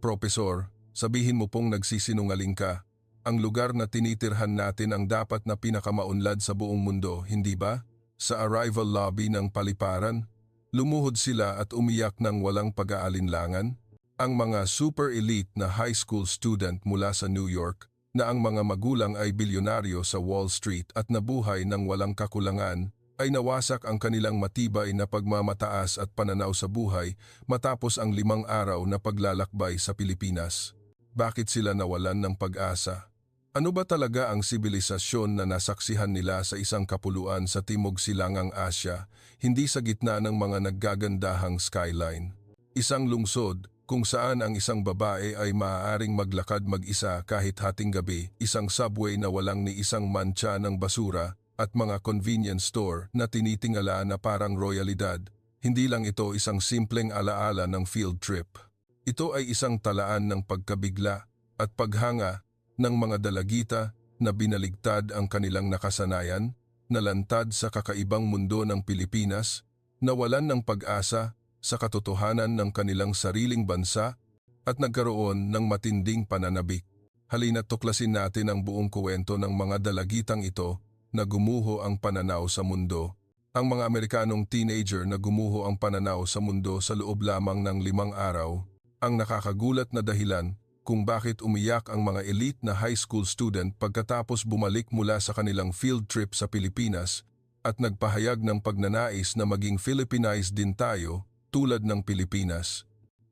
Propesor, sabihin mo pong nagsisinungaling ka. Ang lugar na tinitirhan natin ang dapat na pinakamaunlad sa buong mundo, hindi ba? Sa arrival lobby ng paliparan, lumuhod sila at umiyak ng walang pag-aalinlangan. Ang mga super elite na high school student mula sa New York, na ang mga magulang ay bilyonaryo sa Wall Street at nabuhay ng walang kakulangan, ay nawasak ang kanilang matibay na pagmamataas at pananaw sa buhay matapos ang 5 araw na paglalakbay sa Pilipinas. Bakit sila nawalan ng pag-asa? Ano ba talaga ang sibilisasyon na nasaksihan nila sa isang kapuluan sa Timog Silangang Asya, hindi sa gitna ng mga naggagandahang skyline? Isang lungsod kung saan ang isang babae ay maaaring maglakad mag-isa kahit hating gabi, isang subway na walang ni isang mantsa ng basura, at mga convenience store na tinitingala na parang royalidad. Hindi lang ito isang simpleng alaala ng field trip. Ito ay isang talaan ng pagkabigla at paghanga ng mga dalagita na binaligtad ang kanilang nakasanayan, nalantad sa kakaibang mundo ng Pilipinas, nawalan ng pag-asa sa katotohanan ng kanilang sariling bansa at nagkaroon ng matinding pananabik. Halina't tuklasin natin ang buong kwento ng mga dalagitang ito na gumuho ang pananaw sa mundo. Ang mga Amerikanong teenager na gumuho ang pananaw sa mundo sa loob lamang ng 5 araw, ang nakakagulat na dahilan kung bakit umiyak ang mga elite na high school student pagkatapos bumalik mula sa kanilang field trip sa Pilipinas at nagpahayag ng pagnanais na maging Filipinized din tayo tulad ng Pilipinas.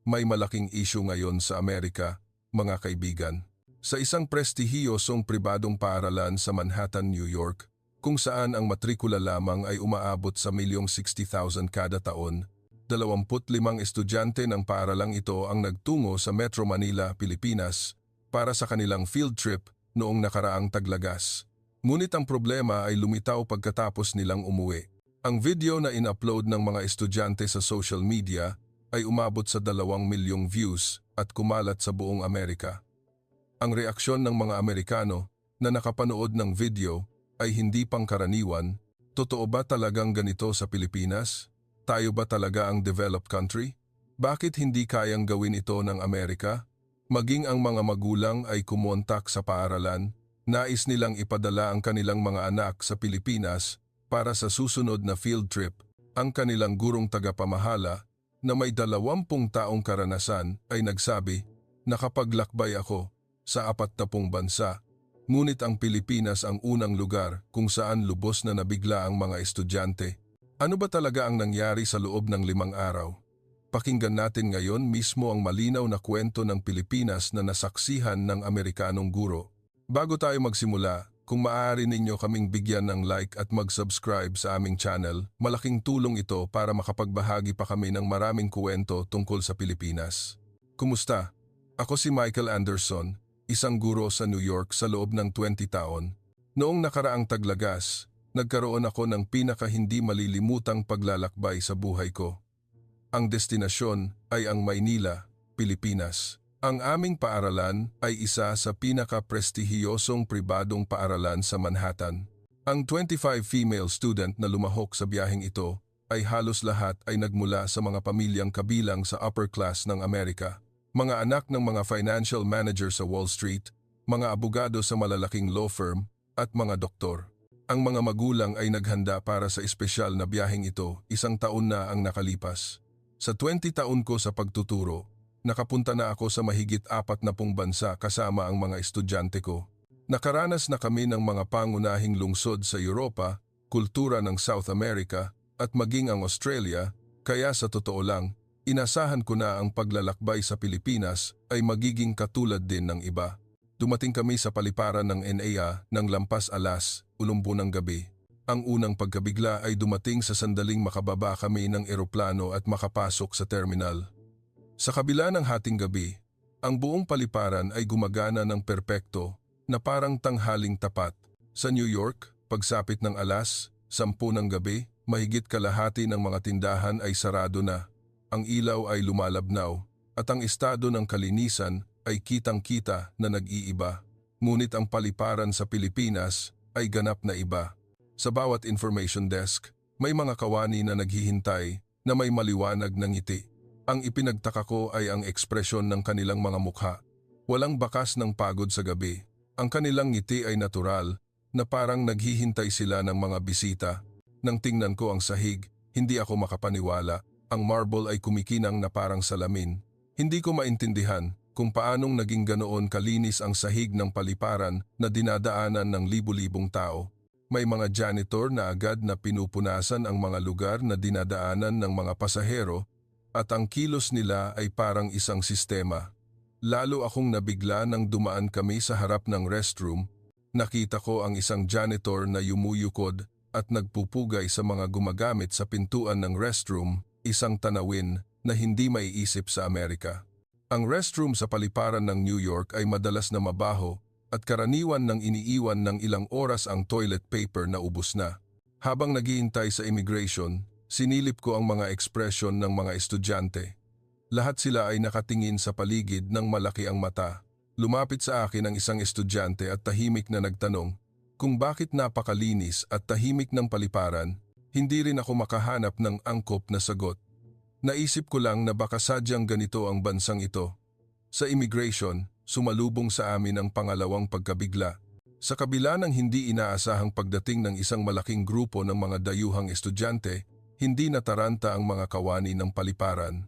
May malaking issue ngayon sa Amerika, mga kaibigan. Sa isang prestihiyosong pribadong paaralan sa Manhattan, New York, kung saan ang matrikula lamang ay umaabot sa 1,60,000 kada taon, 25 estudyante ng paaralang ito ang nagtungo sa Metro Manila, Pilipinas para sa kanilang field trip noong nakaraang taglagas. Ngunit ang problema ay lumitaw pagkatapos nilang umuwi. Ang video na in-upload ng mga estudyante sa social media ay umabot sa 2 milyong views at kumalat sa buong Amerika. Ang reaksyon ng mga Amerikano na nakapanood ng video ay hindi pangkaraniwan. Totoo ba talagang ganito sa Pilipinas? Tayo ba talaga ang developed country? Bakit hindi kayang gawin ito ng Amerika? Maging ang mga magulang ay kumontak sa paaralan, nais nilang ipadala ang kanilang mga anak sa Pilipinas para sa susunod na field trip. Ang kanilang gurong tagapamahala na may 20 taong karanasan ay nagsabi, "Nakapaglakbay ako sa 40 bansa, ngunit ang Pilipinas ang unang lugar kung saan lubos na nabigla ang mga estudyante." Ano ba talaga ang nangyari sa loob ng 5 araw? Pakinggan natin ngayon mismo ang malinaw na kwento ng Pilipinas na nasaksihan ng Amerikanong guro. Bago tayo magsimula, kung maaari ninyo kaming bigyan ng like at mag-subscribe sa aming channel, malaking tulong ito para makapagbahagi pa kami ng maraming kwento tungkol sa Pilipinas. Kumusta? Ako si Michael Anderson, isang guro sa New York sa loob ng 20 taon. Noong nakaraang taglagas, nagkaroon ako ng pinaka-hindi malilimutang paglalakbay sa buhay ko. Ang destinasyon ay ang Maynila, Pilipinas. Ang aming paaralan ay isa sa pinaka-prestihiyosong pribadong paaralan sa Manhattan. Ang 25 female student na lumahok sa biyaheng ito ay halos lahat ay nagmula sa mga pamilyang kabilang sa upper class ng Amerika. Mga anak ng mga financial manager sa Wall Street, mga abogado sa malalaking law firm, at mga doktor. Ang mga magulang ay naghanda para sa espesyal na biyaheng ito, 1 taon na ang nakalipas. Sa 20 taon ko sa pagtuturo, nakapunta na ako sa mahigit 40 bansa kasama ang mga estudyante ko. Nakaranas na kami ng mga pangunahing lungsod sa Europa, kultura ng South America, at maging ang Australia, kaya sa totoo lang, inasahan ko na ang paglalakbay sa Pilipinas ay magiging katulad din ng iba. Dumating kami sa paliparan ng NAA ng lampas alas, 10 ng gabi. Ang unang pagkabigla ay dumating sa sandaling makababa kami ng eroplano at makapasok sa terminal. Sa kabila ng hating gabi, ang buong paliparan ay gumagana ng perpekto na parang tanghaling tapat. Sa New York, pagsapit ng alas, 10 ng gabi, mahigit kalahati ng mga tindahan ay sarado na. Ang ilaw ay lumalabnaw at ang estado ng kalinisan ay kitang-kita na nag-iiba. Ngunit ang paliparan sa Pilipinas ay ganap na iba. Sa bawat information desk, may mga kawani na naghihintay na may maliwanag na ngiti. Ang ipinagtaka ko ay ang ekspresyon ng kanilang mga mukha. Walang bakas ng pagod sa gabi. Ang kanilang ngiti ay natural, na parang naghihintay sila ng mga bisita. Nang tingnan ko ang sahig, hindi ako makapaniwala. Ang marble ay kumikinang na parang salamin. Hindi ko maintindihan kung paanong naging ganoon kalinis ang sahig ng paliparan na dinadaanan ng libu-libong tao. May mga janitor na agad na pinupunasan ang mga lugar na dinadaanan ng mga pasahero at ang kilos nila ay parang isang sistema. Lalo akong nabigla nang dumaan kami sa harap ng restroom. Nakita ko ang isang janitor na yumuyukod at nagpupugay sa mga gumagamit sa pintuan ng restroom, isang tanawin na hindi maiisip sa Amerika. Ang restroom sa paliparan ng New York ay madalas na mabaho at karaniwan nang iniiwan ng ilang oras ang toilet paper na ubos na. Habang naghihintay sa immigration, sinilip ko ang mga ekspresyon ng mga estudyante. Lahat sila ay nakatingin sa paligid ng malaki ang mata. Lumapit sa akin ang isang estudyante at tahimik na nagtanong kung bakit napakalinis at tahimik ng paliparan. Hindi rin ako makahanap ng angkop na sagot. Naisip ko lang na baka sadyang ganito ang bansang ito. Sa immigration, sumalubong sa amin ang pangalawang pagkabigla. Sa kabila ng hindi inaasahang pagdating ng isang malaking grupo ng mga dayuhang estudyante, hindi nataranta ang mga kawani ng paliparan.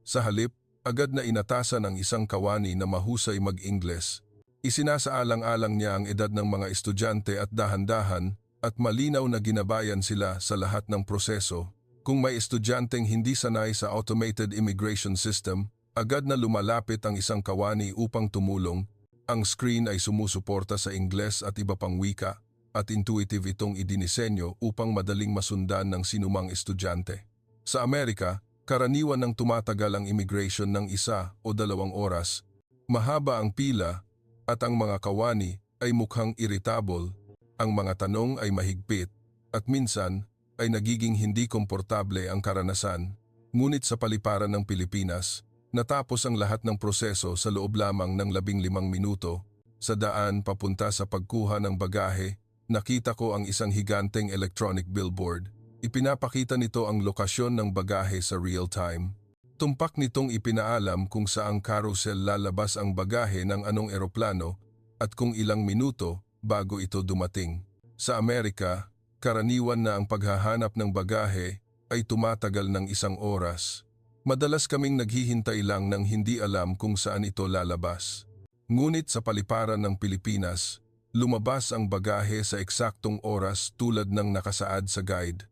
Sa halip, agad na inatasan ang isang kawani na mahusay mag-Ingles. Isinasaalang-alang niya ang edad ng mga estudyante at dahan-dahan at malinaw na ginabayan sila sa lahat ng proseso. Kung may estudyanteng hindi sanay sa automated immigration system, agad na lumalapit ang isang kawani upang tumulong. Ang screen ay sumusuporta sa Ingles at iba pang wika at intuitive itong idinisenyo upang madaling masundan ng sinumang estudyante. Sa Amerika, karaniwan ng tumatagal ang immigration ng 1 o 2 oras. Mahaba ang pila at ang mga kawani ay mukhang irritable. Ang mga tanong ay mahigpit at minsan ay nagiging hindi komportable ang karanasan. Ngunit sa paliparan ng Pilipinas, natapos ang lahat ng proseso sa loob lamang ng 15 minuto. Sa daan papunta sa pagkuha ng bagahe, nakita ko ang isang higanteng electronic billboard. Ipinapakita nito ang lokasyon ng bagahe sa real time. Tumpak nitong ipinaalam kung saang carousel lalabas ang bagahe ng anong eroplano at kung ilang minuto bago ito dumating. Sa Amerika, karaniwan na ang paghahanap ng bagahe ay tumatagal ng 1 oras. Madalas kaming naghihintay lang ng hindi alam kung saan ito lalabas. Ngunit sa paliparan ng Pilipinas, lumabas ang bagahe sa eksaktong oras tulad ng nakasaad sa guide.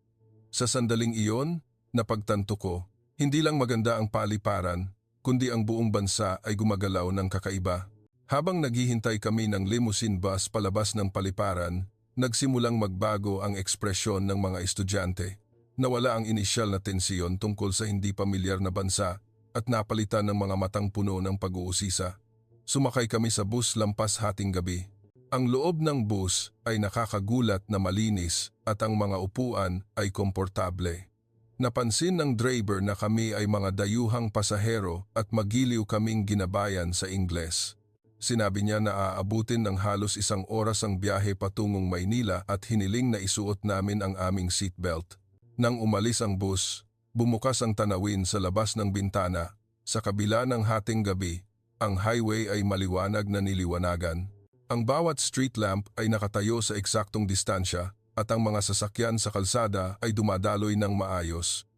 Sa sandaling iyon, napagtanto ko, hindi lang maganda ang paliparan, kundi ang buong bansa ay gumagalaw ng kakaiba. Habang naghihintay kami ng limousine bus palabas ng paliparan, nagsimulang magbago ang ekspresyon ng mga estudyante. Nawala ang inisyal na tensiyon tungkol sa hindi pamilyar na bansa at napalitan ng mga matang puno ng pag-uusisa. Sumakay kami sa bus lampas hating gabi. Ang loob ng bus ay nakakagulat na malinis at ang mga upuan ay komportable. Napansin ng driver na kami ay mga dayuhang pasahero at magiliw kaming ginabayan sa Ingles. Sinabi niya na aabutin ng halos 1 oras ang biyahe patungong Maynila at hiniling na isuot namin ang aming seatbelt. Nang umalis ang bus, bumukas ang tanawin sa labas ng bintana. Sa kabila ng hating gabi, ang highway ay maliwanag na niliwanagan. Ang bawat street lamp ay nakatayo sa eksaktong distansya at ang mga sasakyan sa kalsada ay dumadaloy ng maayos.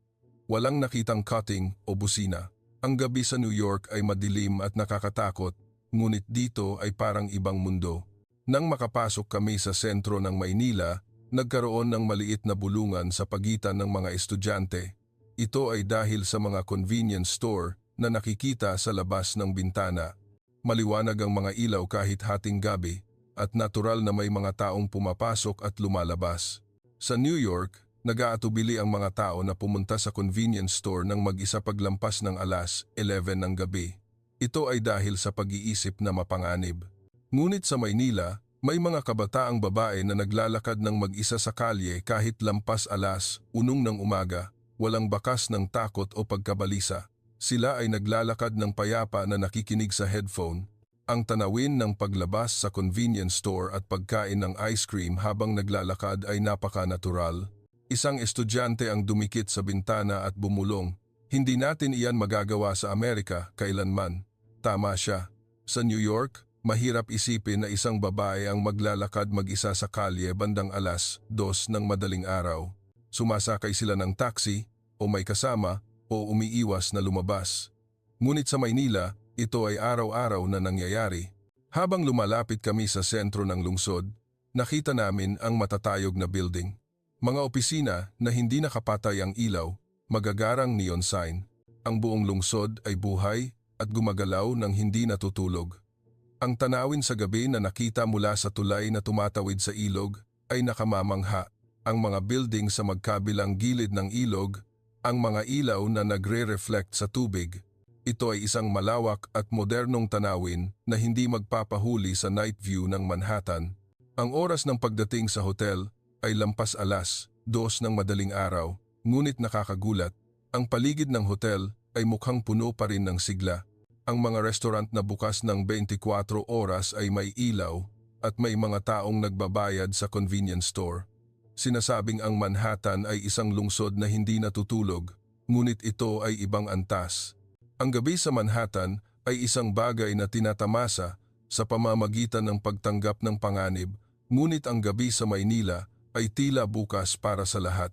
Walang nakitang cutting o busina. Ang gabi sa New York ay madilim at nakakatakot, ngunit dito ay parang ibang mundo. Nang makapasok kami sa sentro ng Maynila, nagkaroon ng maliit na bulungan sa pagitan ng mga estudyante. Ito ay dahil sa mga convenience store na nakikita sa labas ng bintana. Maliwanag ang mga ilaw kahit hating gabi at natural na may mga taong pumapasok at lumalabas. Sa New York, nag-aatubili ang mga tao na pumunta sa convenience store nang mag-isa paglampas ng alas 11 ng gabi. Ito ay dahil sa pag-iisip na mapanganib. Ngunit sa Maynila, may mga kabataang babae na naglalakad ng mag-isa sa kalye kahit lampas alas 1 ng umaga, walang bakas ng takot o pagkabalisa. Sila ay naglalakad ng payapa na nakikinig sa headphone. Ang tanawin ng paglabas sa convenience store at pagkain ng ice cream habang naglalakad ay napaka-natural. Isang estudyante ang dumikit sa bintana at bumulong, Hindi natin iyan magagawa sa Amerika kailanman. Tama siya. Sa New York, mahirap isipin na isang babae ang maglalakad mag-isa sa kalye bandang 2:00 ng madaling araw. Sumasakay sila ng taxi, o may kasama, o umiiwas na lumabas. Ngunit sa Maynila, ito ay araw-araw na nangyayari. Habang lumalapit kami sa sentro ng lungsod, nakita namin ang matatayog na building. Mga opisina na hindi nakapatay ang ilaw, magagarang neon sign. Ang buong lungsod ay buhay at gumagalaw ng hindi natutulog. Ang tanawin sa gabi na nakita mula sa tulay na tumatawid sa ilog ay nakamamangha. Ang mga building sa magkabilang gilid ng ilog, ang mga ilaw na nagre-reflect sa tubig. Ito ay isang malawak at modernong tanawin na hindi magpapahuli sa night view ng Manhattan. Ang oras ng pagdating sa hotel ay lampas 2:00 ng madaling araw, ngunit nakakagulat. Ang paligid ng hotel ay mukhang puno pa rin ng sigla. Ang mga restaurant na bukas ng 24 oras ay may ilaw at may mga taong nagbabayad sa convenience store. Sinasabing ang Manhattan ay isang lungsod na hindi natutulog, ngunit ito ay ibang antas. Ang gabi sa Manhattan ay isang bagay na tinatamasa sa pamamagitan ng pagtanggap ng panganib, ngunit ang gabi sa Maynila ay tila bukas para sa lahat.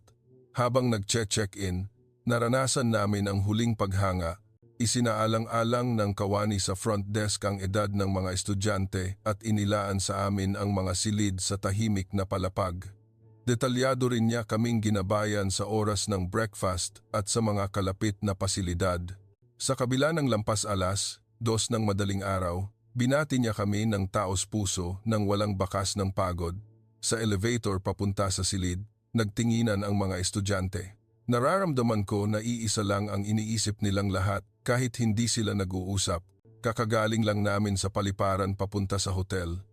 Habang nag-check-in, naranasan namin ang huling paghanga. Isinaalang-alang ng kawani sa front desk ang edad ng mga estudyante at inilaan sa amin ang mga silid sa tahimik na palapag. Detalyado rin niya kaming ginabayan sa oras ng breakfast at sa mga kalapit na pasilidad. Sa kabila ng lampas 2:00 ng madaling araw, binati niya kami ng taos puso nang walang bakas ng pagod. Sa elevator papunta sa silid, nagtinginan ang mga estudyante. Nararamdaman ko na iisa lang ang iniisip nilang lahat kahit hindi sila nag-uusap. Kakagaling lang namin sa paliparan papunta sa hotel.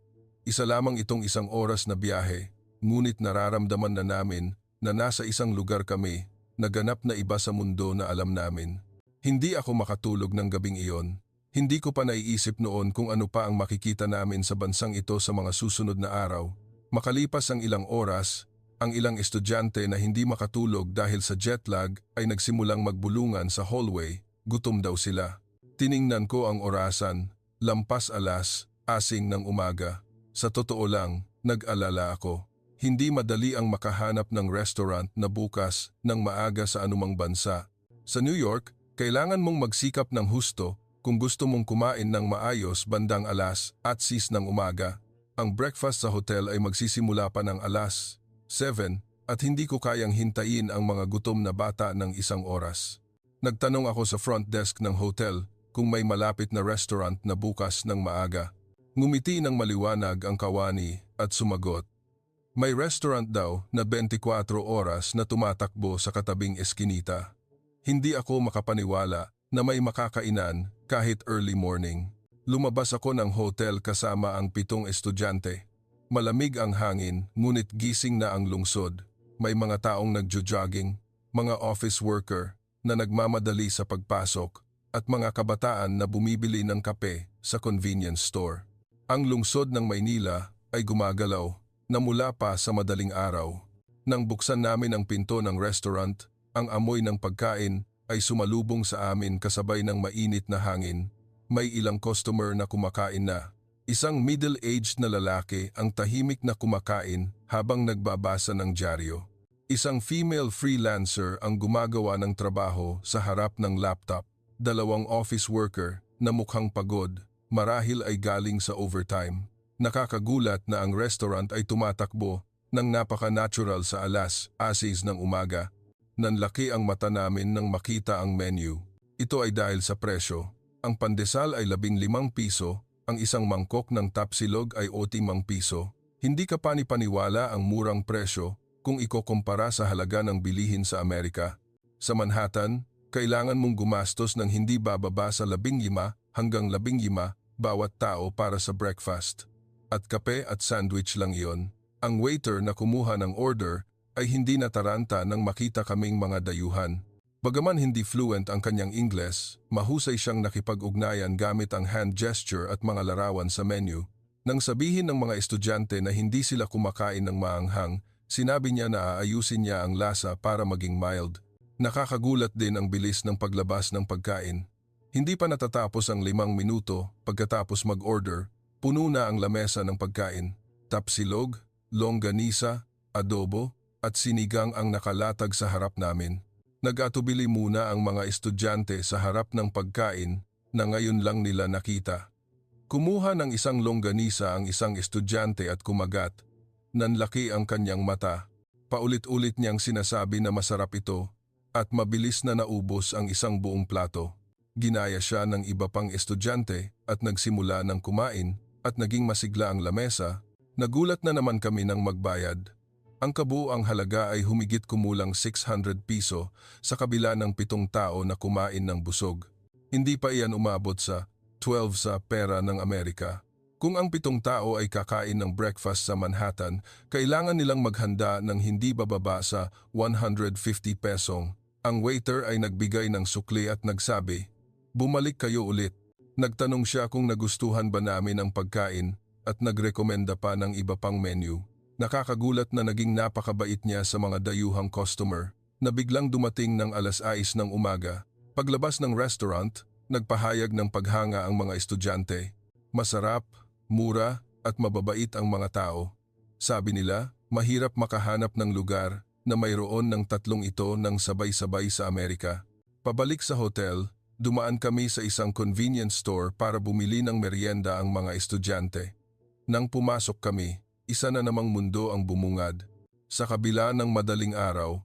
Isa lamang itong 1 oras na biyahe, ngunit nararamdaman na namin na nasa isang lugar kami, naganap na iba sa mundo na alam namin. Hindi ako makatulog ng gabing iyon. Hindi ko pa naiisip noon kung ano pa ang makikita namin sa bansang ito sa mga susunod na araw. Makalipas ang ilang oras, ang ilang estudyante na hindi makatulog dahil sa jet lag ay nagsimulang magbulungan sa hallway, gutom daw sila. Tiningnan ko ang orasan, lampas 6:00 ng umaga. Sa totoo lang, nag-alala ako. Hindi madali ang makahanap ng restaurant na bukas ng maaga sa anumang bansa. Sa New York, kailangan mong magsikap ng husto kung gusto mong kumain ng maayos bandang 6:00 ng umaga. Ang breakfast sa hotel ay magsisimula pa ng 7:00 at hindi ko kayang hintayin ang mga gutom na bata ng 1 oras. Nagtanong ako sa front desk ng hotel kung may malapit na restaurant na bukas ng maaga. Ngumiti ng maliwanag ang kawani at sumagot. May restaurant daw na 24 oras na tumatakbo sa katabing eskinita. Hindi ako makapaniwala na may makakainan kahit early morning. Lumabas ako ng hotel kasama ang 7 estudyante. Malamig ang hangin, ngunit gising na ang lungsod. May mga taong nagjo-jogging, mga office worker na nagmamadali sa pagpasok, at mga kabataan na bumibili ng kape sa convenience store. Ang lungsod ng Maynila ay gumagalaw na mula pa sa madaling araw. Nang buksan namin ang pinto ng restaurant, ang amoy ng pagkain ay sumalubong sa amin kasabay ng mainit na hangin. May ilang customer na kumakain na. Isang middle-aged na lalaki ang tahimik na kumakain habang nagbabasa ng dyaryo. Isang female freelancer ang gumagawa ng trabaho sa harap ng laptop. 2 office worker na mukhang pagod, marahil ay galing sa overtime. Nakakagulat na ang restaurant ay tumatakbo ng napaka-natural sa 6:00 ng umaga. Nanlaki ang mata namin nang makita ang menu. Ito ay dahil sa presyo. Ang pandesal ay 15 piso, ang isang mangkok ng tapsilog ay 5 piso. Hindi ka panipaniwala ang murang presyo kung ikukumpara sa halaga ng bilihin sa Amerika. Sa Manhattan, kailangan mong gumastos ng hindi bababa sa 15 hanggang 15 bawat tao para sa breakfast. At kape at sandwich lang iyon. Ang waiter na kumuha ng order ay hindi nataranta nang makita kaming mga dayuhan. Bagaman hindi fluent ang kanyang Ingles, mahusay siyang nakipag-ugnayan gamit ang hand gesture at mga larawan sa menu. Nang sabihin ng mga estudyante na hindi sila kumakain ng maanghang, sinabi niya na aayusin niya ang lasa para maging mild. Nakakagulat din ang bilis ng paglabas ng pagkain. Hindi pa natatapos ang 5 minuto pagkatapos mag-order, puno na ang lamesa ng pagkain. Tapsilog, longganisa, adobo, at sinigang ang nakalatag sa harap namin. Nag-atubili muna ang mga estudyante sa harap ng pagkain na ngayon lang nila nakita. Kumuha ng isang longganisa ang isang estudyante at kumagat. Nanlaki ang kanyang mata. Paulit-ulit niyang sinasabi na masarap ito at mabilis na naubos ang isang buong plato. Ginaya siya ng iba pang estudyante at nagsimula ng kumain at naging masigla ang lamesa. Nagulat na naman kami ng magbayad. Ang kabuuang halaga ay humigit kumulang 600 piso sa kabila ng 7 tao na kumain ng busog. Hindi pa iyan umabot sa 12 sa pera ng Amerika. Kung ang 7 tao ay kakain ng breakfast sa Manhattan, kailangan nilang maghanda ng hindi bababa sa 150 pesong. Ang waiter ay nagbigay ng sukli at nagsabi, "Bumalik kayo ulit." Nagtanong siya kung nagustuhan ba namin ang pagkain at nagrekomenda pa ng iba pang menu. Nakakagulat na naging napakabait niya sa mga dayuhang customer na biglang dumating ng 6:00 ng umaga. Paglabas ng restaurant, nagpahayag ng paghanga ang mga estudyante. Masarap, mura at mababait ang mga tao. Sabi nila, mahirap makahanap ng lugar na mayroon ng 3 ito ng sabay-sabay sa Amerika. Pabalik sa hotel, dumaan kami sa isang convenience store para bumili ng merienda ang mga estudyante. Nang pumasok kami, isa na namang mundo ang bumungad. Sa kabila ng madaling araw,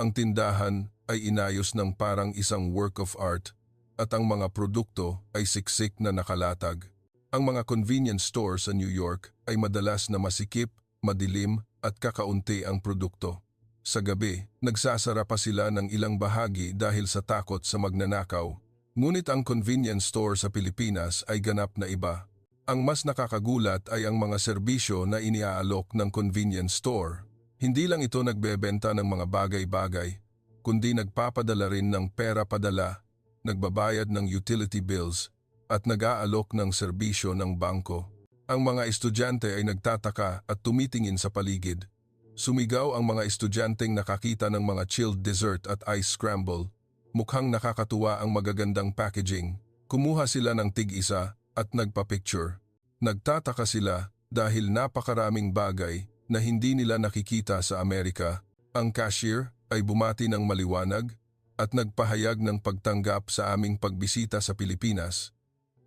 ang tindahan ay inayos ng parang isang work of art at ang mga produkto ay siksik na nakalatag. Ang mga convenience store sa New York ay madalas na masikip, madilim at kakaunti ang produkto. Sa gabi, nagsasara pa sila ng ilang bahagi dahil sa takot sa magnanakaw. Ngunit ang convenience store sa Pilipinas ay ganap na iba. Ang mas nakakagulat ay ang mga serbisyo na iniaalok ng convenience store. Hindi lang ito nagbebenta ng mga bagay-bagay, kundi nagpapadala rin ng pera padala, nagbabayad ng utility bills, at nag-aalok ng serbisyo ng bangko. Ang mga estudyante ay nagtataka at tumitingin sa paligid. Sumigaw ang mga estudyanteng nakakita ng mga chilled dessert at ice scramble. Mukhang nakakatuwa ang magagandang packaging. Kumuha sila ng tig-isa at nagpa-picture. Nagtataka sila dahil napakaraming bagay na hindi nila nakikita sa Amerika. Ang cashier ay bumati ng maliwanag at nagpahayag ng pagtanggap sa aming pagbisita sa Pilipinas.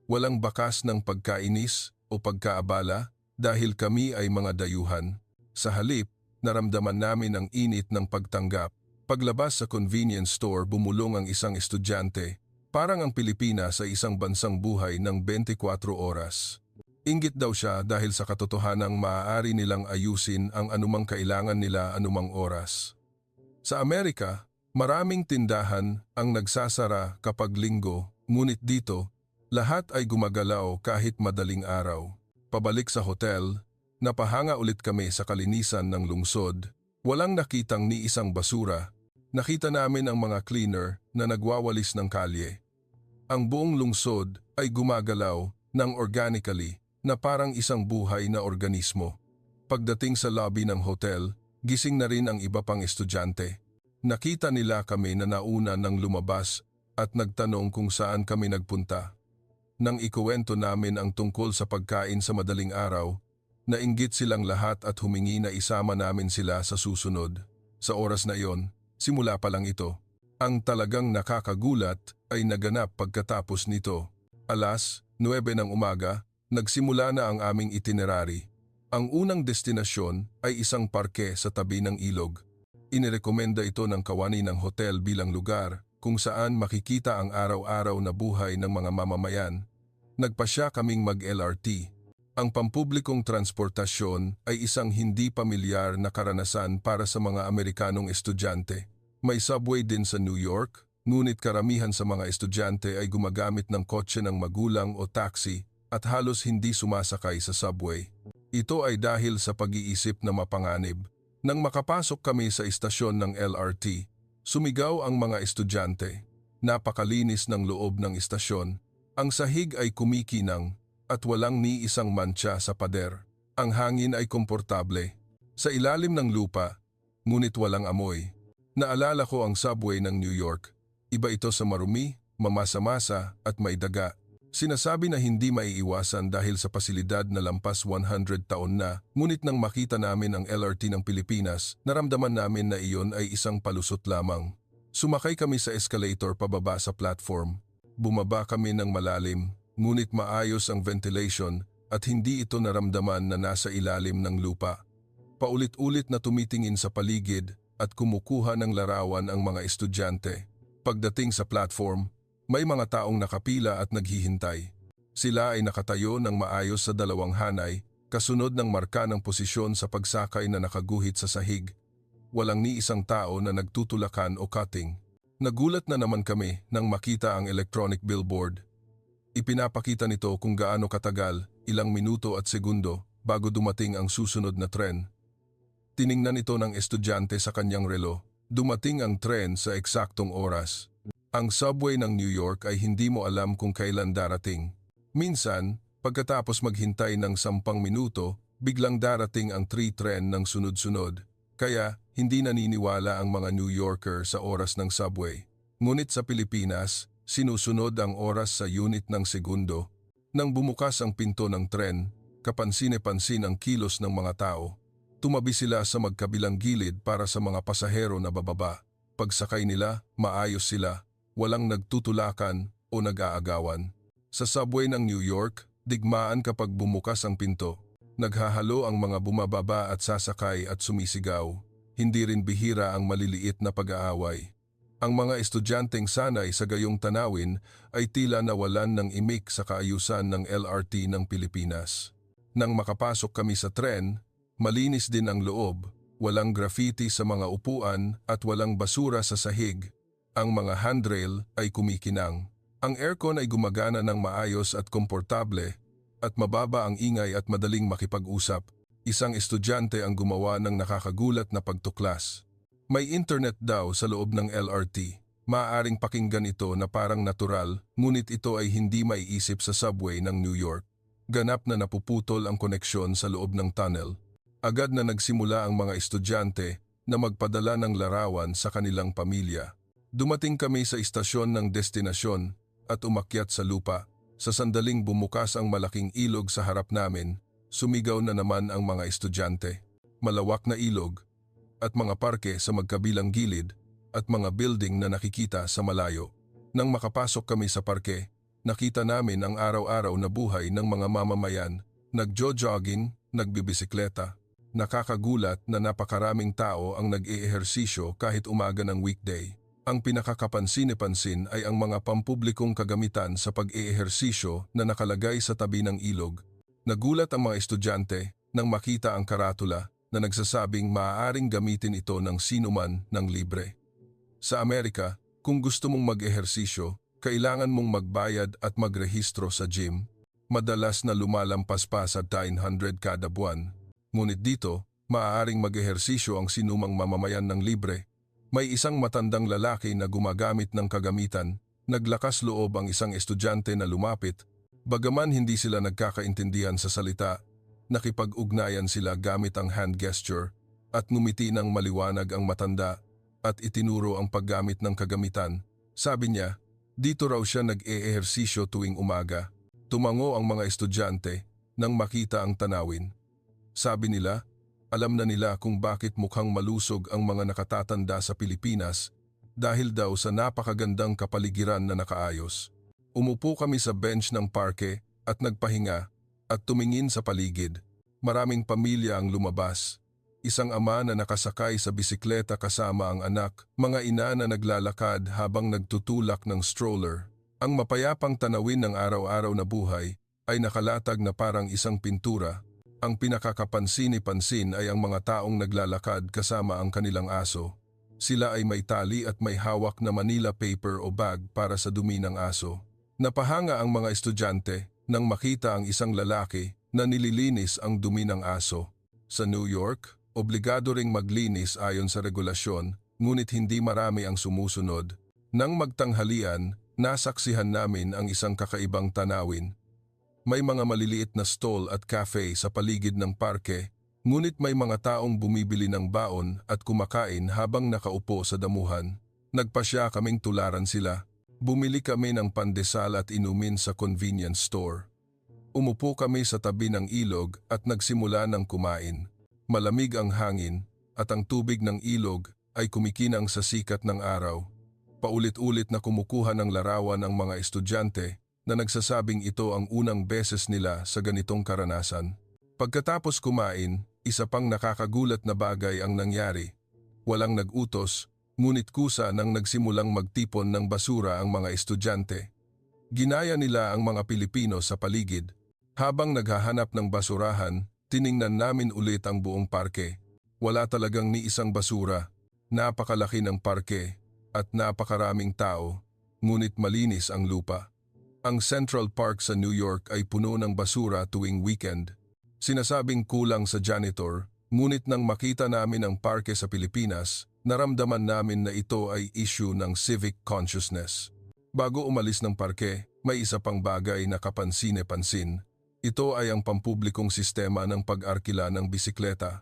Walang bakas ng pagkainis o pagkaabala dahil kami ay mga dayuhan. Sa halip, naramdaman namin ang init ng pagtanggap. Paglabas sa convenience store, bumulong ang isang estudyante. Parang ang Pilipinas ay isang bansang buhay ng 24 oras. Inggit daw siya dahil sa katotohanang maaari nilang ayusin ang anumang kailangan nila anumang oras. Sa Amerika, maraming tindahan ang nagsasara kapag linggo, ngunit dito, lahat ay gumagalaw kahit madaling araw. Pabalik sa hotel, napahanga ulit kami sa kalinisan ng lungsod. Walang nakitang ni isang basura. Nakita namin ang mga cleaner na nagwawalis ng kalye. Ang buong lungsod ay gumagalaw ng organically na parang isang buhay na organismo. Pagdating sa lobby ng hotel, gising na rin ang iba pang estudyante. Nakita nila kami na nauna ng lumabas at nagtanong kung saan kami nagpunta. Nang ikuwento namin ang tungkol sa pagkain sa madaling araw, nainggit silang lahat at humingi na isama namin sila sa susunod. Sa oras na iyon, simula pa lang ito. Ang talagang nakakagulat ay naganap pagkatapos nito. 9:00 ng umaga, nagsimula na ang aming itinerary. Ang unang destinasyon ay isang parke sa tabi ng ilog. Inirekomenda ito ng kawani ng hotel bilang lugar kung saan makikita ang araw-araw na buhay ng mga mamamayan. Nagpasya kaming mag-LRT. Ang pampublikong transportasyon ay isang hindi pamilyar na karanasan para sa mga Amerikanong estudyante. May subway din sa New York, ngunit karamihan sa mga estudyante ay gumagamit ng kotse ng magulang o taxi at halos hindi sumasakay sa subway. Ito ay dahil sa pag-iisip na mapanganib. Nang makapasok kami sa istasyon ng LRT, sumigaw ang mga estudyante. Napakalinis ng loob ng istasyon. Ang sahig ay kumikinang at walang ni isang mantsa sa pader. Ang hangin ay komportable. Sa ilalim ng lupa, ngunit walang amoy. Naalala ko ang subway ng New York. Iba ito sa marumi, mamasa-masa at may daga. Sinasabi na hindi maiiwasan dahil sa pasilidad na lampas 100 taon na, ngunit nang makita namin ang LRT ng Pilipinas, naramdaman namin na iyon ay isang palusot lamang. Sumakay kami sa escalator pababa sa platform. Bumaba kami ng malalim, ngunit maayos ang ventilation at hindi ito naramdaman na nasa ilalim ng lupa. Paulit-ulit na tumitingin sa paligid at kumukuha ng larawan ang mga estudyante. Pagdating sa platform, may mga taong nakapila at naghihintay. Sila ay nakatayo ng maayos sa dalawang hanay, kasunod ng marka ng posisyon sa pagsakay na nakaguhit sa sahig. Walang ni isang tao na nagtutulakan o cutting. Nagulat na naman kami nang makita ang electronic billboard. Ipinapakita nito kung gaano katagal, ilang minuto at segundo, bago dumating ang susunod na tren. Tiningnan ito ng estudyante sa kanyang relo. Dumating ang tren sa eksaktong oras. Ang subway ng New York ay hindi mo alam kung kailan darating. Minsan, pagkatapos maghintay ng 10 minuto, biglang darating ang 3 tren ng sunod-sunod. Kaya, hindi naniniwala ang mga New Yorker sa oras ng subway. Ngunit sa Pilipinas, sinusunod ang oras sa unit ng segundo. Nang bumukas ang pinto ng tren, kapansin-pansin ang kilos ng mga tao. Tumabi sila sa magkabilang gilid para sa mga pasahero na bababa. Pagsakay nila, maayos sila, walang nagtutulakan o nag-aagawan. Sa subway ng New York, digmaan kapag bumukas ang pinto. Naghahalo ang mga bumababa at sasakay at sumisigaw. Hindi rin bihira ang maliliit na pag-aaway. Ang mga estudyanteng sanay sa gayong tanawin ay tila nawalan ng imik sa kaayusan ng LRT ng Pilipinas. Nang makapasok kami sa tren, malinis din ang loob, walang graffiti sa mga upuan at walang basura sa sahig. Ang mga handrail ay kumikinang. Ang aircon ay gumagana ng maayos at komportable at mababa ang ingay at madaling makipag-usap. Isang estudyante ang gumawa ng nakakagulat na pagtuklas. May internet daw sa loob ng LRT. Maaaring pakinggan ito na parang natural, ngunit ito ay hindi maiisip sa subway ng New York. Ganap na napuputol ang koneksyon sa loob ng tunnel. Agad na nagsimula ang mga estudyante na magpadala ng larawan sa kanilang pamilya. Dumating kami sa istasyon ng destinasyon at umakyat sa lupa. Sa sandaling bumukas ang malaking ilog sa harap namin, sumigaw na naman ang mga estudyante. Malawak na ilog at mga parke sa magkabilang gilid at mga building na nakikita sa malayo. Nang makapasok kami sa parke, nakita namin ang araw-araw na buhay ng mga mamamayan, nagjo-jogging, nagbibisikleta. Nakakagulat na napakaraming tao ang nag-eehersisyo kahit umaga ng weekday. Ang pinakakapansin-pansin ay ang mga pampublikong kagamitan sa pag-eehersisyo na nakalagay sa tabi ng ilog. Nagulat ang mga estudyante nang makita ang karatula na nagsasabing maaaring gamitin ito ng sinuman ng libre. Sa Amerika, kung gusto mong mag-ehersisyo, kailangan mong magbayad at magrehistro sa gym. Madalas na lumalampas pa sa 900 kada buwan. Ngunit dito, maaaring mag-ehersisyo ang sinumang mamamayan ng libre. May isang matandang lalaki na gumagamit ng kagamitan. Naglakas loob ang isang estudyante na lumapit. Bagaman hindi sila nagkakaintindihan sa salita, nakipag-ugnayan sila gamit ang hand gesture at ngumiti ng maliwanag ang matanda at itinuro ang paggamit ng kagamitan. Sabi niya, dito raw siya nag-eehersisyo tuwing umaga. Tumango ang mga estudyante nang makita ang tanawin. Sabi nila, alam na nila kung bakit mukhang malusog ang mga nakatatanda sa Pilipinas dahil daw sa napakagandang kapaligiran na nakaayos. Umupo kami sa bench ng parke at nagpahinga at tumingin sa paligid. Maraming pamilya ang lumabas. Isang ama na nakasakay sa bisikleta kasama ang anak, mga ina na naglalakad habang nagtutulak ng stroller. Ang mapayapang tanawin ng araw-araw na buhay ay nakalatag na parang isang pintura. Ang pinakakapansin-pansin ay ang mga taong naglalakad kasama ang kanilang aso. Sila ay may tali at may hawak na Manila paper o bag para sa dumi ng aso. Napahanga ang mga estudyante nang makita ang isang lalaki na nililinis ang dumi ng aso. Sa New York, obligado ring maglinis ayon sa regulasyon, ngunit hindi marami ang sumusunod. Nang magtanghalian, nasaksihan namin ang isang kakaibang tanawin. May mga maliliit na stall at cafe sa paligid ng parke, Ngunit may mga taong bumibili ng baon at kumakain habang nakaupo sa damuhan. Nagpasya kaming tularan sila. Bumili kami ng pandesal at inumin sa convenience store. Umupo kami sa tabi ng ilog at nagsimula ng kumain. Malamig ang hangin at ang tubig ng ilog ay kumikinang sa sikat ng araw. Paulit-ulit na kumukuha ng larawan ang mga estudyante na nagsasabing ito ang unang beses nila sa ganitong karanasan. Pagkatapos kumain, isa pang nakakagulat na bagay ang nangyari. Walang nag-utos, ngunit kusa nang nagsimulang magtipon ng basura ang mga estudyante. Ginaya nila ang mga Pilipino sa paligid. Habang naghahanap ng basurahan, tiningnan namin ulit ang buong parke. Wala talagang ni isang basura. Napakalaki ng parke at napakaraming tao, ngunit malinis ang lupa. Ang Central Park sa New York ay puno ng basura tuwing weekend. Sinasabing kulang sa janitor, ngunit nang makita namin ang parke sa Pilipinas, naramdaman namin na ito ay issue ng civic consciousness. Bago umalis ng parke, may isa pang bagay na kapansin-pansin. Ito ay ang pampublikong sistema ng pag-arkila ng bisikleta.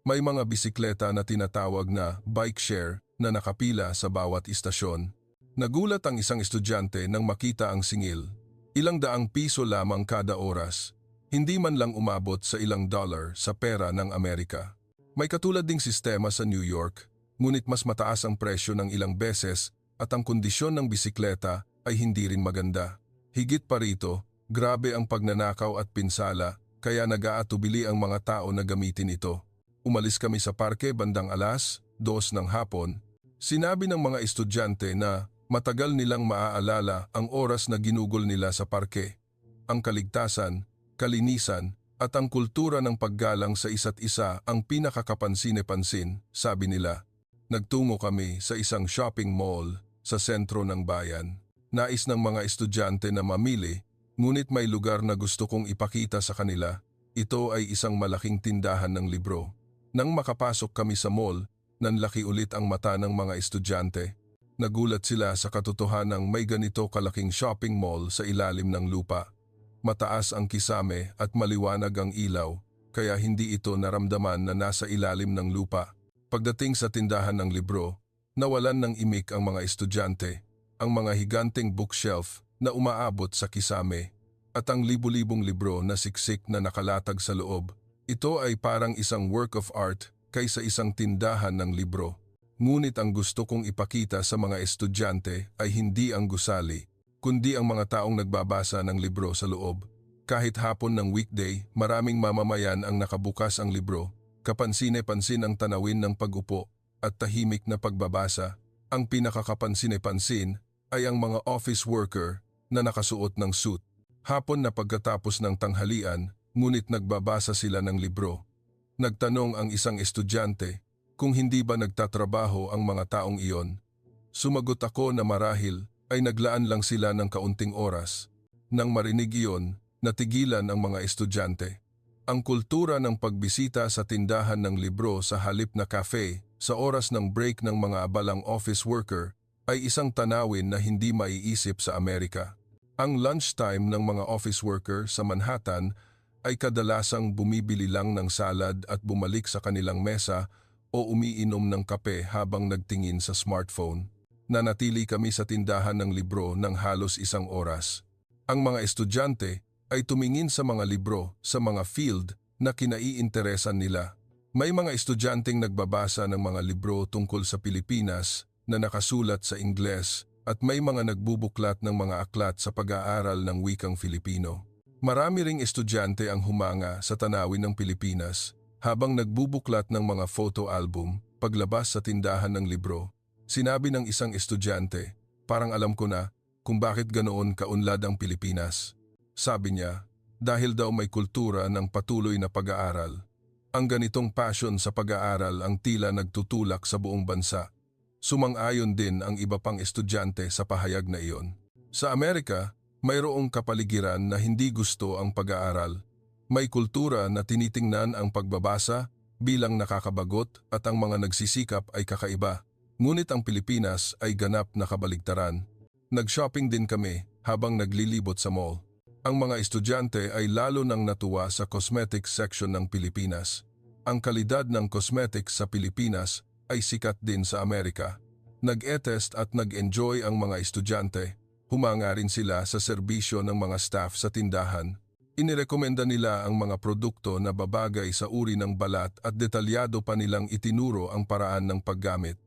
May mga bisikleta na tinatawag na bike share na nakapila sa bawat istasyon. Nagulat ang isang estudyante nang makita ang singil. Ilang daang piso lamang kada oras. Hindi man lang umabot sa ilang dollar sa pera ng Amerika. May katulad ding sistema sa New York, ngunit mas mataas ang presyo ng ilang beses at ang kondisyon ng bisikleta ay hindi rin maganda. Higit pa rito, grabe ang pagnanakaw at pinsala kaya nag-aatubili ang mga tao na gamitin ito. Umalis kami sa parke bandang 2:00 ng hapon. Sinabi ng mga estudyante na matagal nilang maaalala ang oras na ginugol nila sa parke. Ang kaligtasan, kalinisan at ang kultura ng paggalang sa isa't isa ang pinakakapansin-pansin, sabi nila. Nagtungo kami sa isang shopping mall sa sentro ng bayan. Nais ng mga estudyante na mamili, ngunit may lugar na gusto kong ipakita sa kanila. Ito ay isang malaking tindahan ng libro. Nang makapasok kami sa mall, nanlaki ulit ang mata ng mga estudyante. Nagulat sila sa katotohanang may ganito kalaking shopping mall sa ilalim ng lupa. Mataas ang kisame at maliwanag ang ilaw, kaya hindi ito naramdaman na nasa ilalim ng lupa. Pagdating sa tindahan ng libro, nawalan ng imik ang mga estudyante, ang mga higanting bookshelf na umaabot sa kisame, at ang libu-libong libro na siksik na nakalatag sa loob. Ito ay parang isang work of art kaysa isang tindahan ng libro. Ngunit ang gusto kong ipakita sa mga estudyante ay hindi ang gusali, kundi ang mga taong nagbabasa ng libro sa loob. Kahit hapon ng weekday, maraming mamamayan ang nakabukas ang libro. Kapansin-pansin ang tanawin ng pag-upo at tahimik na pagbabasa. Ang pinakakapansin-pansin ay ang mga office worker na nakasuot ng suit. Hapon na pagkatapos ng tanghalian, ngunit nagbabasa sila ng libro. Nagtanong ang isang estudyante kung hindi ba nagtatrabaho ang mga taong iyon. Sumagot ako na marahil ay naglaan lang sila ng kaunting oras. Nang marinig iyon, natigilan ang mga estudyante. Ang kultura ng pagbisita sa tindahan ng libro sa halip na cafe sa oras ng break ng mga abalang office worker ay isang tanawin na hindi maiisip sa Amerika. Ang lunchtime ng mga office worker sa Manhattan ay kadalasang bumibili lang ng salad at bumalik sa kanilang mesa o umiinom ng kape habang nagtingin sa smartphone. Nanatili kami sa tindahan ng libro ng halos 1 oras. Ang mga estudyante ay tumingin sa mga libro sa mga field na kinaiinteresan nila. May mga estudyanteng nagbabasa ng mga libro tungkol sa Pilipinas na nakasulat sa Ingles at may mga nagbubuklat ng mga aklat sa pag-aaral ng wikang Filipino. Marami ring estudyante ang humanga sa tanawin ng Pilipinas habang nagbubuklat ng mga photo album paglabas sa tindahan ng libro. Sinabi ng isang estudyante, parang alam ko na kung bakit ganoon kaunlad ang Pilipinas. Sabi niya, dahil daw may kultura ng patuloy na pag-aaral. Ang ganitong passion sa pag-aaral ang tila nagtutulak sa buong bansa. Sumang-ayon din ang iba pang estudyante sa pahayag na iyon. Sa Amerika, mayroong kapaligiran na hindi gusto ang pag-aaral. May kultura na tinitingnan ang pagbabasa bilang nakakabagot at ang mga nagsisikap ay kakaiba. Ngunit ang Pilipinas ay ganap na kabaligtaran. Nag-shopping din kami habang naglilibot sa mall. Ang mga estudyante ay lalo nang natuwa sa cosmetics section ng Pilipinas. Ang kalidad ng cosmetics sa Pilipinas ay sikat din sa Amerika. Nag-e-test at nag-enjoy ang mga estudyante. Humanga rin sila sa serbisyo ng mga staff sa tindahan. Inirekomenda nila ang mga produkto na babagay sa uri ng balat at detalyado pa nilang itinuro ang paraan ng paggamit.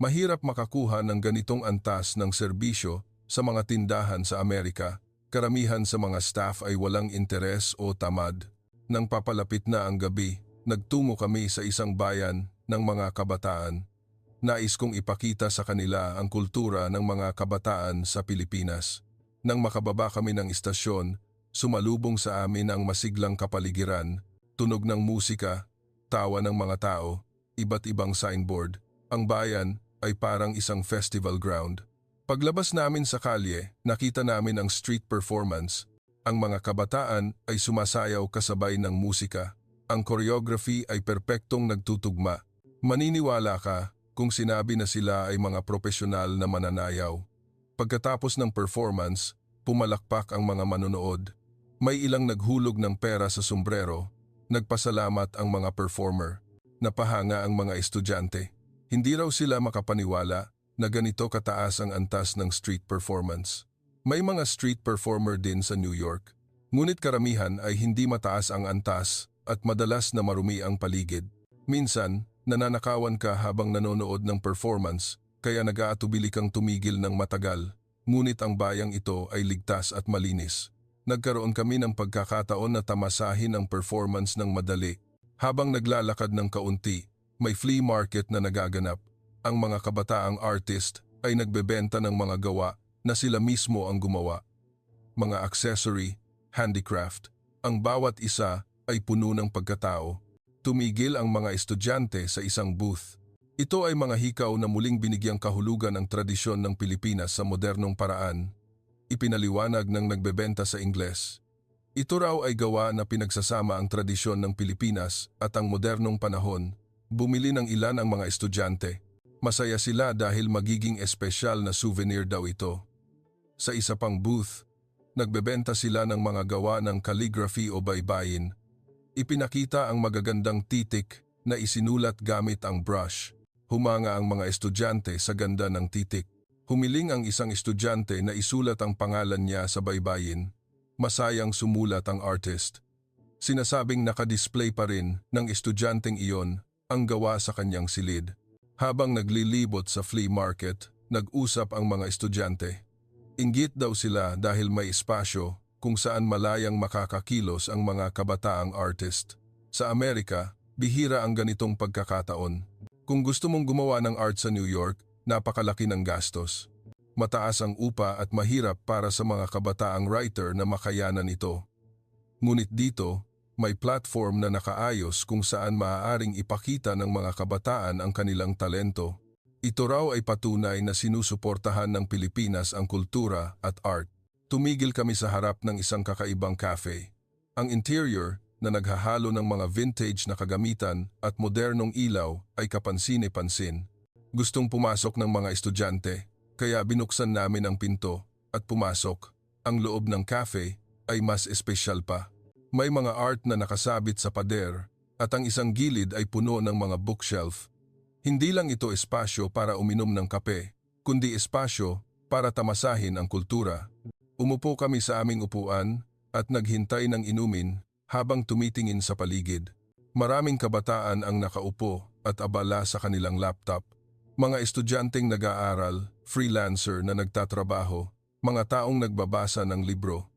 Mahirap makakuha ng ganitong antas ng serbisyo sa mga tindahan sa Amerika. Karamihan sa mga staff ay walang interes o tamad. Nang papalapit na ang gabi, nagtungo kami sa isang bayan ng mga kabataan. Nais kong ipakita sa kanila ang kultura ng mga kabataan sa Pilipinas. Nang makababa kami ng istasyon, sumalubong sa amin ang masiglang kapaligiran, tunog ng musika, tawa ng mga tao, iba't ibang signboard. Ang bayan ay parang isang festival ground. Paglabas namin sa kalye, nakita namin ang street performance. Ang mga kabataan ay sumasayaw kasabay ng musika. Ang choreography ay perpektong nagtutugma. Maniniwala ka kung sinabi na sila ay mga profesional na mananayaw. Pagkatapos ng performance, pumalakpak ang mga manonood. May ilang naghulog ng pera sa sombrero. Nagpasalamat ang mga performer. Napahanga ang mga estudyante. Hindi raw sila makapaniwala na ganito kataas ang antas ng street performance. May mga street performer din sa New York. Ngunit karamihan ay hindi mataas ang antas at madalas na marumi ang paligid. Minsan, nananakawan ka habang nanonood ng performance kaya nag-aatubili kang tumigil ng matagal. Ngunit ang bayang ito ay ligtas at malinis. Nagkaroon kami ng pagkakataon na tamasahin ang performance ng madali. Habang naglalakad ng kaunti, may flea market na nagaganap. Ang mga kabataang artist ay nagbebenta ng mga gawa na sila mismo ang gumawa. Mga accessory, handicraft, ang bawat isa ay puno ng pagkatao. Tumigil ang mga estudyante sa isang booth. Ito ay mga hikaw na muling binigyang kahulugan ang tradisyon ng Pilipinas sa modernong paraan. Ipinaliwanag ng nagbebenta sa Ingles. Ito raw ay gawa na pinagsasama ang tradisyon ng Pilipinas at ang modernong panahon. Bumili ng ilan ang mga estudyante. Masaya sila dahil magiging espesyal na souvenir daw ito. Sa isa pang booth, nagbebenta sila ng mga gawa ng calligraphy o baybayin. Ipinakita ang magagandang titik na isinulat gamit ang brush. Humanga ang mga estudyante sa ganda ng titik. Humiling ang isang estudyante na isulat ang pangalan niya sa baybayin. Masayang sumulat ang artist. Sinasabing nakadisplay pa rin ng estudyanteng iyon ang gawa sa kanyang silid. Habang naglilibot sa flea market, nag-usap ang mga estudyante. Inggit daw sila dahil may espasyo kung saan malayang makakakilos ang mga kabataang artist. Sa Amerika, bihira ang ganitong pagkakataon. Kung gusto mong gumawa ng art sa New York, napakalaki ng gastos. Mataas ang upa at mahirap para sa mga kabataang writer na makayanan ito. Ngunit dito, may platform na nakaayos kung saan maaaring ipakita ng mga kabataan ang kanilang talento. Ito raw ay patunay na sinusuportahan ng Pilipinas ang kultura at art. Tumigil kami sa harap ng isang kakaibang cafe. Ang interior na naghahalo ng mga vintage na kagamitan at modernong ilaw ay kapansin-pansin. Gustong pumasok ng mga estudyante, kaya binuksan namin ang pinto at pumasok. Ang loob ng cafe ay mas espesyal pa. May mga art na nakasabit sa pader at ang isang gilid ay puno ng mga bookshelf. Hindi lang ito espasyo para uminom ng kape, kundi espasyo para tamasahin ang kultura. Umupo kami sa aming upuan at naghintay ng inumin habang tumitingin sa paligid. Maraming kabataan ang nakaupo at abala sa kanilang laptop. Mga estudyanteng nag-aaral, freelancer na nagtatrabaho, mga taong nagbabasa ng libro.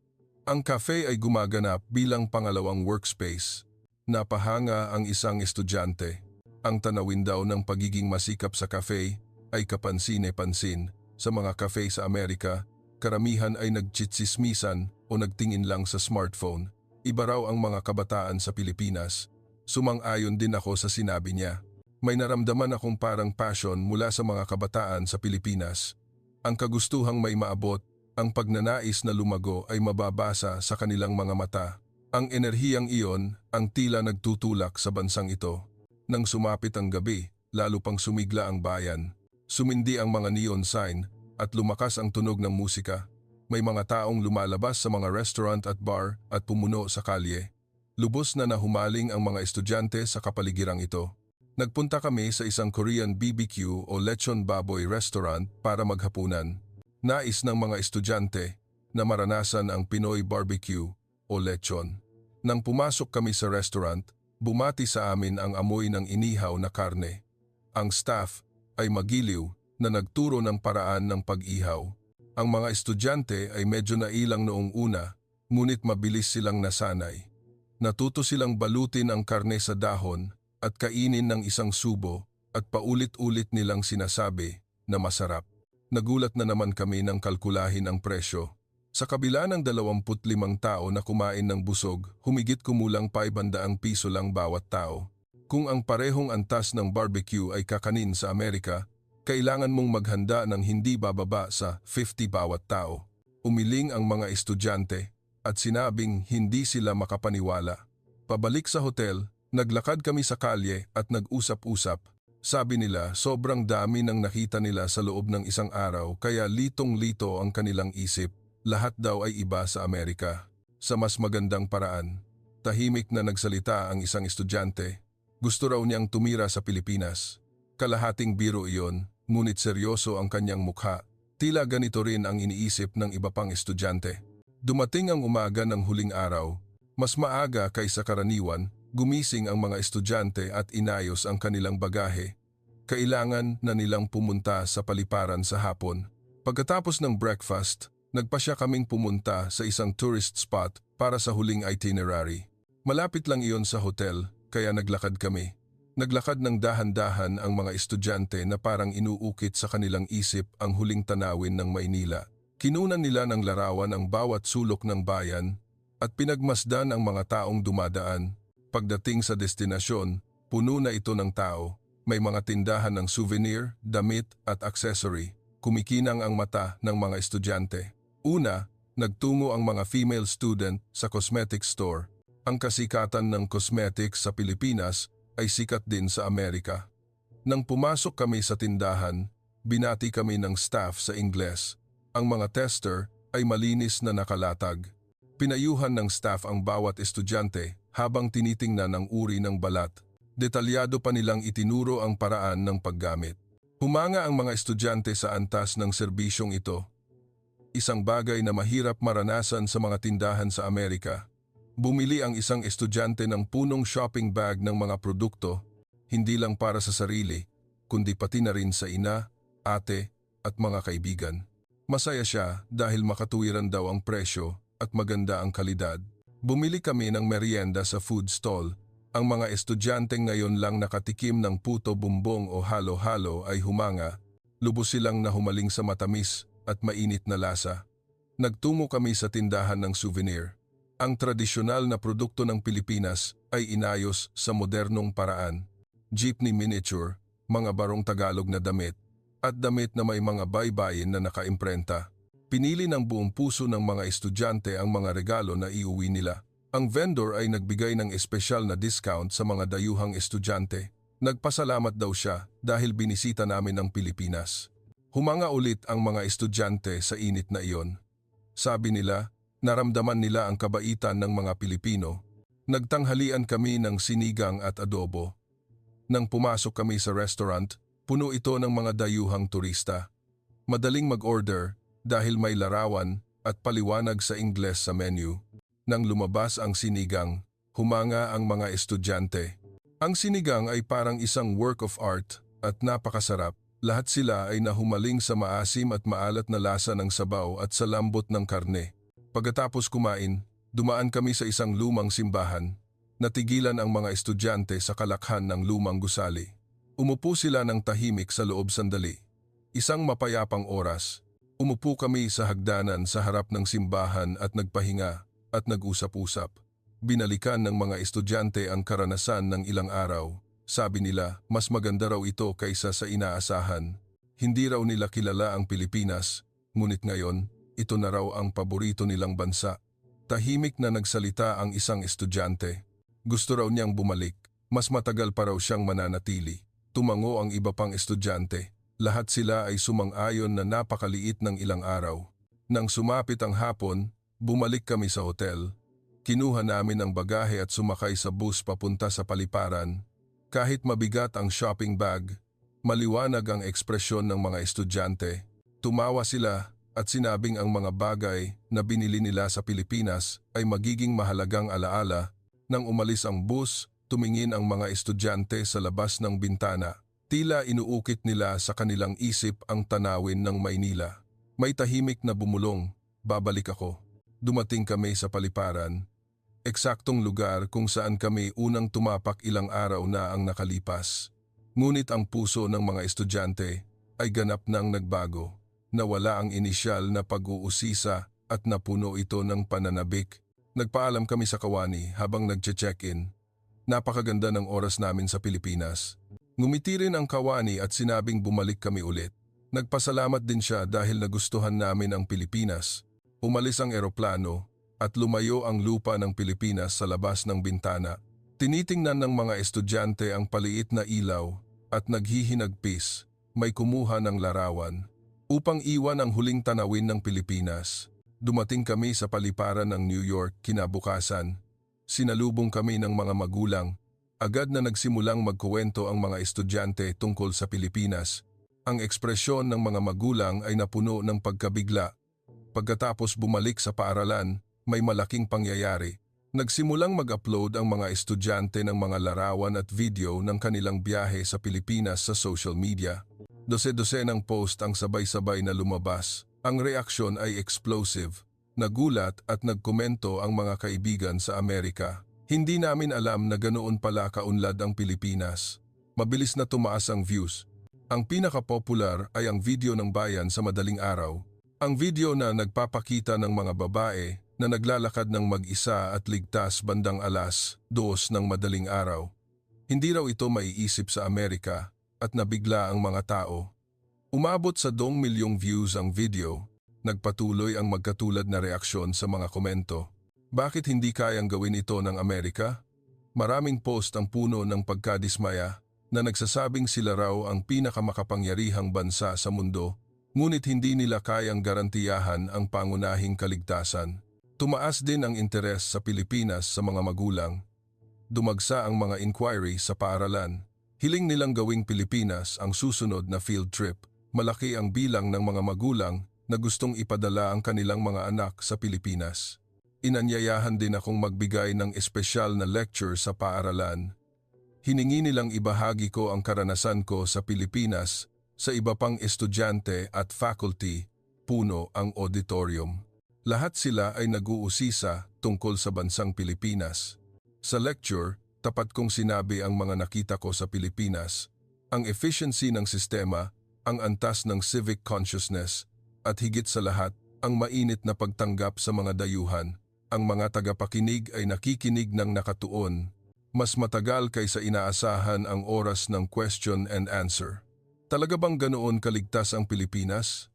Ang cafe ay gumaganap bilang pangalawang workspace. Napahanga ang isang estudyante. Ang tanawin daw ng pagiging masikap sa cafe ay kapansin-pansin. Sa mga cafe sa Amerika, karamihan ay nagtsitsismisan o nagtingin lang sa smartphone. Iba raw ang mga kabataan sa Pilipinas. Sumang-ayon din ako sa sinabi niya. May naramdaman akong parang passion mula sa mga kabataan sa Pilipinas. Ang kagustuhang may maabot, ang pagnanais na lumago ay mababasa sa kanilang mga mata. Ang enerhiyang iyon ang tila nagtutulak sa bansang ito. Nang sumapit ang gabi, lalo pang sumigla ang bayan. Sumindi ang mga neon sign at lumakas ang tunog ng musika. May mga taong lumalabas sa mga restaurant at bar at pumuno sa kalye. Lubos na nahumaling ang mga estudyante sa kapaligirang ito. Nagpunta kami sa isang Korean BBQ o lechon baboy restaurant para maghapunan. Nais ng mga estudyante na maranasan ang Pinoy barbecue o lechon. Nang pumasok kami sa restaurant, bumati sa amin ang amoy ng inihaw na karne. Ang staff ay magiliw na nagturo ng paraan ng pag-ihaw. Ang mga estudyante ay medyo nailang noong una, ngunit mabilis silang nasanay. Natuto silang balutin ang karne sa dahon at kainin ng isang subo at paulit-ulit nilang sinasabi na masarap. Nagulat na naman kami nang kalkulahin ang presyo. Sa kabila ng 25 tao na kumain ng busog, humigit kumulang 500 piso lang bawat tao. Kung ang parehong antas ng barbecue ay kakanin sa Amerika, kailangan mong maghanda ng hindi bababa sa 50 bawat tao. Umiling ang mga estudyante at sinabing hindi sila makapaniwala. Pabalik sa hotel, naglakad kami sa kalye at nag-usap-usap. Sabi nila sobrang dami ng nakita nila sa loob ng isang araw kaya litong-lito ang kanilang isip. Lahat daw ay iba sa Amerika. Sa mas magandang paraan. Tahimik na nagsalita ang isang estudyante. Gusto raw niyang tumira sa Pilipinas. Kalahating biro iyon, ngunit seryoso ang kanyang mukha. Tila ganito rin ang iniisip ng iba pang estudyante. Dumating ang umaga ng huling araw. Mas maaga kaysa karaniwan, gumising ang mga estudyante at inayos ang kanilang bagahe. Kailangan na nilang pumunta sa paliparan sa hapon. Pagkatapos ng breakfast, nagpasya kaming pumunta sa isang tourist spot para sa huling itinerary. Malapit lang iyon sa hotel, kaya naglakad kami. Naglakad ng dahan-dahan ang mga estudyante na parang inuukit sa kanilang isip ang huling tanawin ng Maynila. Kinunan nila ng larawan ang bawat sulok ng bayan at pinagmasdan ang mga taong dumadaan. Pagdating sa destinasyon, puno na ito ng tao. May mga tindahan ng souvenir, damit at accessory. Kumikinang ang mata ng mga estudyante. Una, nagtungo ang mga female student sa cosmetic store. Ang kasikatan ng cosmetics sa Pilipinas ay sikat din sa Amerika. Nang pumasok kami sa tindahan, binati kami ng staff sa Ingles. Ang mga tester ay malinis na nakalatag. Pinayuhan ng staff ang bawat estudyante habang tinitingnan ang uri ng balat. Detalyado pa nilang itinuro ang paraan ng paggamit. Humanga ang mga estudyante sa antas ng serbisyong ito. Isang bagay na mahirap maranasan sa mga tindahan sa Amerika. Bumili ang isang estudyante ng punong shopping bag ng mga produkto, hindi lang para sa sarili, kundi pati na rin sa ina, ate at mga kaibigan. Masaya siya dahil makatuwiran daw ang presyo at maganda ang kalidad. Bumili kami ng merienda sa food stall. Ang mga estudyante ngayon lang nakatikim ng puto bumbong o halo-halo ay humanga. Lubos silang nahumaling sa matamis at mainit na lasa. Nagtungo kami sa tindahan ng souvenir. Ang tradisyonal na produkto ng Pilipinas ay inayos sa modernong paraan. Jeepney miniature, mga barong Tagalog na damit, at damit na may mga baybayin na nakaimprenta. Pinili ng buong puso ng mga estudyante ang mga regalo na iuwi nila. Ang vendor ay nagbigay ng espesyal na discount sa mga dayuhang estudyante. Nagpasalamat daw siya dahil binisita namin ang Pilipinas. Humanga ulit ang mga estudyante sa init na iyon. Sabi nila, naramdaman nila ang kabaitan ng mga Pilipino. Nagtanghalian kami ng sinigang at adobo. Nang pumasok kami sa restaurant, puno ito ng mga dayuhang turista. Madaling mag-order dahil may larawan at paliwanag sa Ingles sa menu. Nang lumabas ang sinigang, humanga ang mga estudyante. Ang sinigang ay parang isang work of art at napakasarap. Lahat sila ay nahumaling sa maasim at maalat na lasa ng sabaw at sa lambot ng karne. Pagkatapos kumain, dumaan kami sa isang lumang simbahan. Natigilan ang mga estudyante sa kalakhan ng lumang gusali. Umupo sila ng tahimik sa loob sandali. Isang mapayapang oras. Umupo kami sa hagdanan sa harap ng simbahan at nagpahinga at nag-usap-usap. Binalikan ng mga estudyante ang karanasan ng ilang araw. Sabi nila, mas maganda raw ito kaysa sa inaasahan. Hindi raw nila kilala ang Pilipinas, ngunit ngayon, ito na raw ang paborito nilang bansa. Tahimik na nagsalita ang isang estudyante. Gusto raw niyang bumalik. Mas matagal pa raw siyang mananatili. Tumango ang iba pang estudyante. Lahat sila ay sumang-ayon na napakaliit ng ilang araw. Nang sumapit ang hapon, bumalik kami sa hotel. Kinuha namin ang bagahe at sumakay sa bus papunta sa paliparan. Kahit mabigat ang shopping bag, maliwanag ang ekspresyon ng mga estudyante. Tumawa sila at sinabing ang mga bagay na binili nila sa Pilipinas ay magiging mahalagang alaala. Nang umalis ang bus, tumingin ang mga estudyante sa labas ng bintana. Tila inuukit nila sa kanilang isip ang tanawin ng Maynila. May tahimik na bumulong, babalik ako. Dumating kami sa paliparan. Eksaktong lugar kung saan kami unang tumapak ilang araw na ang nakalipas. Ngunit ang puso ng mga estudyante ay ganap nang nagbago. Nawala ang inisyal na pag-uusisa at napuno ito ng pananabik. Nagpaalam kami sa kawani habang nagche-check-in. Napakaganda ng oras namin sa Pilipinas. Ngumiti rin ang kawani at sinabing bumalik kami ulit. Nagpasalamat din siya dahil nagustuhan namin ang Pilipinas. Umalis ang eroplano at lumayo ang lupa ng Pilipinas sa labas ng bintana. Tinitingnan ng mga estudyante ang paliit na ilaw at naghihinagpis. May kumuha ng larawan upang iwan ang huling tanawin ng Pilipinas. Dumating kami sa paliparan ng New York kinabukasan. Sinalubong kami ng mga magulang. Agad na nagsimulang magkuwento ang mga estudyante tungkol sa Pilipinas. Ang ekspresyon ng mga magulang ay napuno ng pagkabigla. Pagkatapos bumalik sa paaralan, may malaking pangyayari. Nagsimulang mag-upload ang mga estudyante ng mga larawan at video ng kanilang biyahe sa Pilipinas sa social media. Dose-dosenang post ang sabay-sabay na lumabas. Ang reaksyon ay explosive. Nagulat at nagkomento ang mga kaibigan sa Amerika. Hindi namin alam na ganoon pala kaunlad ang Pilipinas. Mabilis na tumaas ang views. Ang pinaka-popular ay ang video ng bayan sa madaling araw. Ang video na nagpapakita ng mga babae na naglalakad ng mag-isa at ligtas bandang 2:00 ng madaling araw. Hindi raw ito maiisip sa Amerika at nabigla ang mga tao. Umabot sa 2 milyong views ang video. Nagpatuloy ang magkatulad na reaksyon sa mga komento. Bakit hindi kayang gawin ito ng Amerika? Maraming post ang puno ng pagkadismaya na nagsasabing sila raw ang pinakamakapangyarihang bansa sa mundo, ngunit hindi nila kayang garantiyahan ang pangunahing kaligtasan. Tumaas din ang interes sa Pilipinas sa mga magulang. Dumagsa ang mga inquiry sa paaralan. Hiling nilang gawing Pilipinas ang susunod na field trip. Malaki ang bilang ng mga magulang na gustong ipadala ang kanilang mga anak sa Pilipinas. Inanyayahan din akong magbigay ng espesyal na lecture sa paaralan. Hiningi nilang ibahagi ko ang karanasan ko sa Pilipinas sa iba pang estudyante at faculty. Puno ang auditorium. Lahat sila ay nag-uusisa tungkol sa bansang Pilipinas. Sa lecture, tapat kong sinabi ang mga nakita ko sa Pilipinas, ang efficiency ng sistema, ang antas ng civic consciousness, at higit sa lahat, ang mainit na pagtanggap sa mga dayuhan. Ang mga tagapakinig ay nakikinig ng nakatuon. Mas matagal kaysa inaasahan ang oras ng question and answer. Talaga bang ganoon kaligtas ang Pilipinas?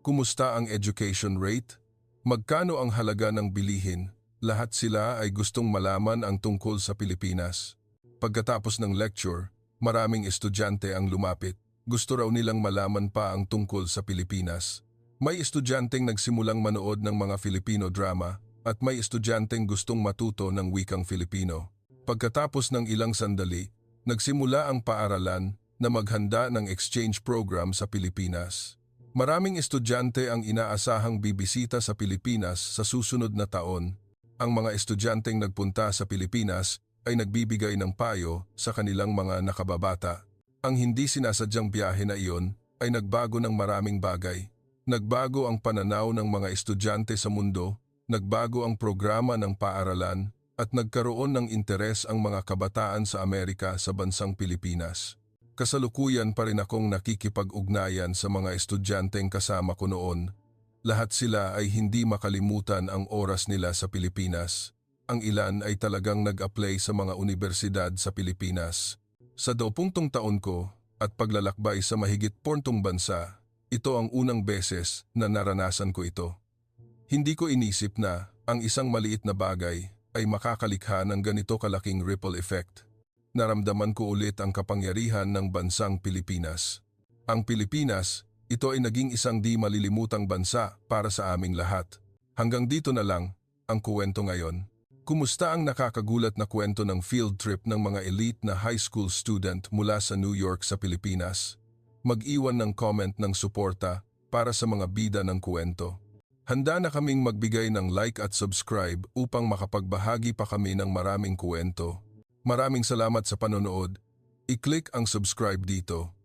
Kumusta ang education rate? Magkano ang halaga ng bilihin? Lahat sila ay gustong malaman ang tungkol sa Pilipinas. Pagkatapos ng lecture, maraming estudyante ang lumapit. Gusto raw nilang malaman pa ang tungkol sa Pilipinas. May estudyanteng nagsimulang manood ng mga Filipino drama at may estudyanteng gustong matuto ng wikang Filipino. Pagkatapos ng ilang sandali, nagsimula ang paaralan na maghanda ng exchange program sa Pilipinas. Maraming estudyante ang inaasahang bibisita sa Pilipinas sa susunod na taon. Ang mga estudyanteng nagpunta sa Pilipinas ay nagbibigay ng payo sa kanilang mga nakababata. Ang hindi sinasadyang biyahe na iyon ay nagbago ng maraming bagay. Nagbago ang pananaw ng mga estudyante sa mundo, nagbago ang programa ng paaralan, at nagkaroon ng interes ang mga kabataan sa Amerika sa bansang Pilipinas. Kasalukuyan pa rin akong nakikipag-ugnayan sa mga estudyanteng kasama ko noon. Lahat sila ay hindi makalimutan ang oras nila sa Pilipinas. Ang ilan ay talagang nag-apply sa mga universidad sa Pilipinas. Sa 20 taon ko at paglalakbay sa mahigit 40 bansa, ito ang unang beses na naranasan ko ito. Hindi ko inisip na ang isang maliit na bagay ay makakalikha ng ganito kalaking ripple effect. Naramdaman ko ulit ang kapangyarihan ng bansang Pilipinas. Ang Pilipinas, ito ay naging isang di malilimutang bansa para sa aming lahat. Hanggang dito na lang ang kuwento ngayon. Kumusta ang nakakagulat na kwento ng field trip ng mga elite na high school student mula sa New York sa Pilipinas? Mag-iwan ng comment ng suporta para sa mga bida ng kwento. Handa na kaming magbigay ng like at subscribe upang makapagbahagi pa kami ng maraming kwento. Maraming salamat sa panonood. I-click ang subscribe dito.